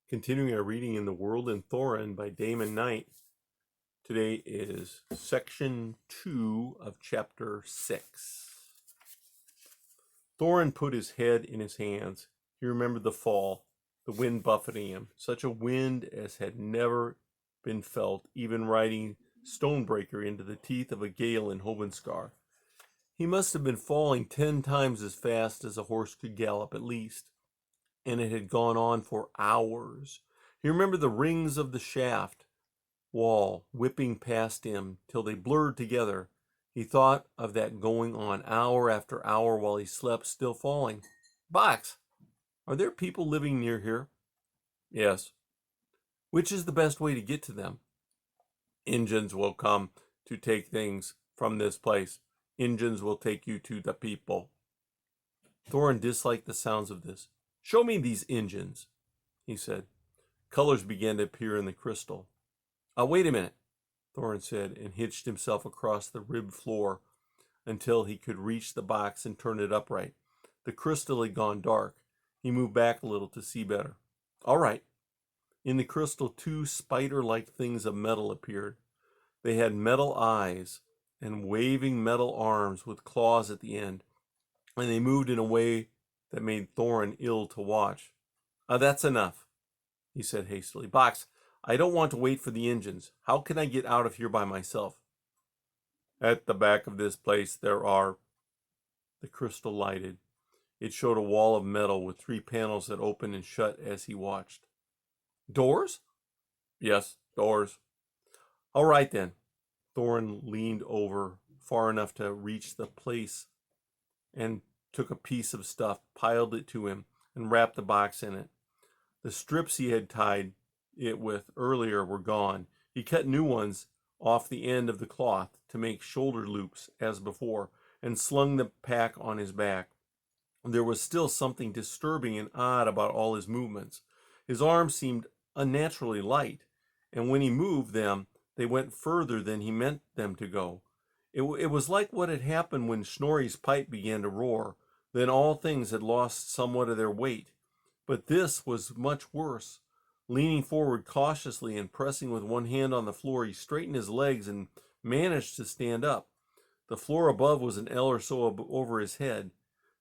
Continuing our reading in the World and Thorinn by Damon Knight. Today is section 2 of chapter 6. Thornton put his head in his hands. He remembered the fall, the wind buffeting him, such a wind as had never been felt, even riding Stonebreaker into the teeth of a gale in Hovenscar. He must have been falling 10 times as fast as a horse could gallop at least, and it had gone on for hours. He remembered the rings of the shaft wall whipping past him till they blurred together. He thought of that going on hour after hour while he slept, still falling. Box, are there people living near here? Yes. Which is the best way to get to them? Injuns will come to take things from this place. Injuns will take you to the people. Thornton disliked the sounds of this. Show me these Injuns, he said. Colors began to appear in the crystal. Wait a minute, Thornton said, and hitched himself across the ribbed floor until he could reach the box and turn it upright. The crystal had gone dark. He moved back a little to see better. All right. In the crystal, 2 spider-like things of metal appeared. They had metal eyes and waving metal arms with claws at the end, and they moved in a way that made Thornton ill to watch. That's enough, he said hastily. Box, I don't want to wait for the engines. How can I get out of here by myself? At the back of this place there are... The crystal lighted. It showed a wall of metal with 3 panels that opened and shut as he watched. Doors? Yes, doors. All right then. Thornton leaned over far enough to reach the place and took a piece of stuff, piled it to him, and wrapped the box in it. The strips he had tied it with earlier were gone. He cut new ones off the end of the cloth to make shoulder loops as before, and slung the pack on his back. There was still something disturbing and odd about all his movements. His arms seemed unnaturally light, and when he moved them, they went further than he meant them to go. It was like what had happened when Snorri's pipe began to roar. Then all things had lost somewhat of their weight. But this was much worse. Leaning forward cautiously and pressing with one hand on the floor, he straightened his legs and managed to stand up. The floor above was an ell or so over his head,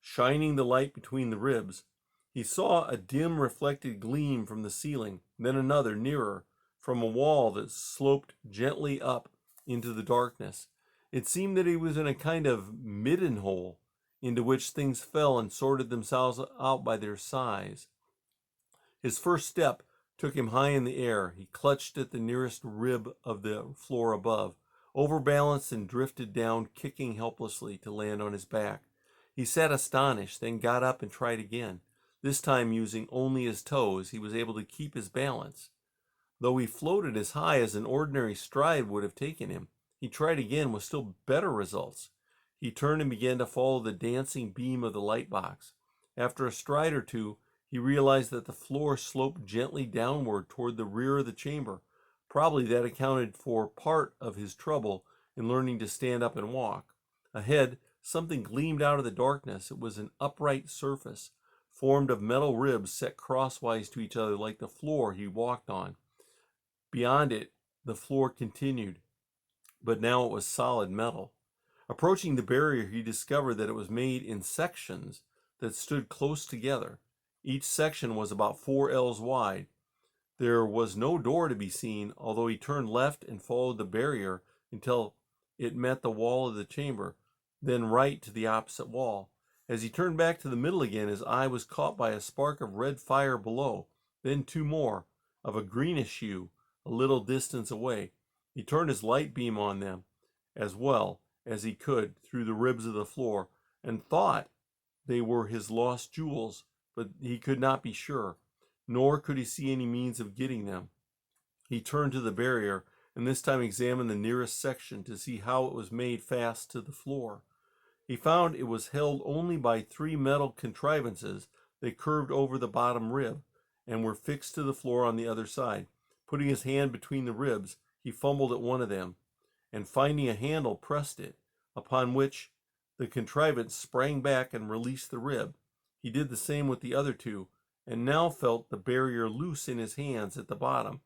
shining the light between the ribs. He saw a dim reflected gleam from the ceiling, then another nearer, from a wall that sloped gently up into the darkness. It seemed that he was in a kind of midden hole into which things fell and sorted themselves out by their size. His first step took him high in the air. He clutched at the nearest rib of the floor above, overbalanced and drifted down, kicking helplessly to land on his back. He sat astonished, then got up and tried again. This time, using only his toes, he was able to keep his balance. Though he floated as high as an ordinary stride would have taken him, he tried again with still better results. He turned and began to follow the dancing beam of the light box. After a stride or two, he realized that the floor sloped gently downward toward the rear of the chamber. Probably that accounted for part of his trouble in learning to stand up and walk. Ahead, something gleamed out of the darkness. It was an upright surface, formed of metal ribs set crosswise to each other like the floor he walked on. Beyond it, the floor continued, but now it was solid metal. Approaching the barrier, he discovered that it was made in sections that stood close together. Each section was about 4 ells wide. There was no door to be seen, although he turned left and followed the barrier until it met the wall of the chamber, then right to the opposite wall. As he turned back to the middle again, his eye was caught by a spark of red fire below, then 2 more, of a greenish hue, a little distance away. He turned his light beam on them as well as he could through the ribs of the floor, and thought they were his lost jewels, but he could not be sure, nor could he see any means of getting them. He turned to the barrier, and this time examined the nearest section to see how it was made fast to the floor. He found it was held only by 3 metal contrivances that curved over the bottom rib and were fixed to the floor on the other side. Putting his hand between the ribs, he fumbled at one of them, and finding a handle, pressed it, upon which the contrivance sprang back and released the rib. He did the same with the other 2, and now felt the barrier loose in his hands at the bottom,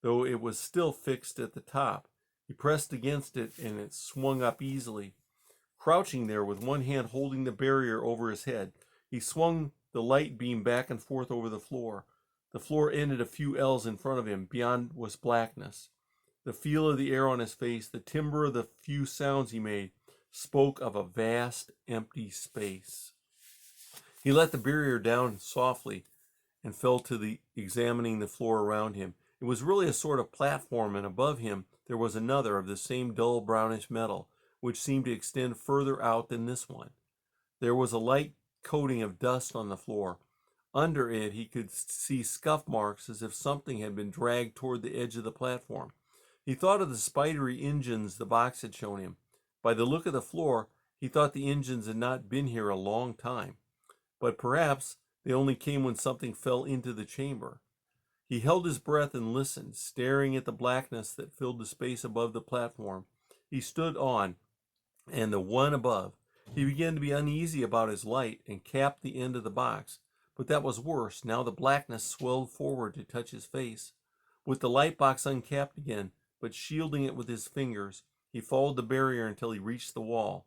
though it was still fixed at the top. He pressed against it, and it swung up easily. Crouching there with one hand holding the barrier over his head, he swung the light beam back and forth over the floor. The floor ended a few ells in front of him. Beyond was blackness. The feel of the air on his face, the timbre of the few sounds he made, spoke of a vast, empty space. He let the barrier down softly and fell to examining the floor around him. It was really a sort of platform, and above him there was another of the same dull brownish metal, which seemed to extend further out than this one. There was a light coating of dust on the floor. Under it he could see scuff marks as if something had been dragged toward the edge of the platform. He thought of the spidery engines the box had shown him. By the look of the floor, he thought the engines had not been here a long time, but perhaps they only came when something fell into the chamber. He held his breath and listened, staring at the blackness that filled the space above the platform. He stood on, and the one above. He began to be uneasy about his light and capped the end of the box. But that was worse. Now the blackness swelled forward to touch his face. With the light box uncapped again, but shielding it with his fingers, he followed the barrier until he reached the wall.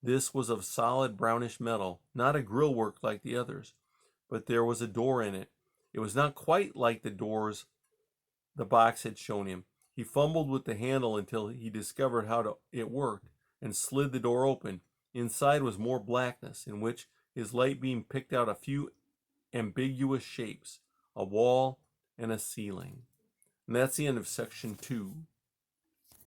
This was of solid brownish metal, not a grill work like the others, but there was a door in it. It was not quite like the doors the box had shown him. He fumbled with the handle until he discovered how it worked and slid the door open. Inside was more blackness, in which his light beam picked out a few ambiguous shapes, a wall and a ceiling. And that's the end of section 2.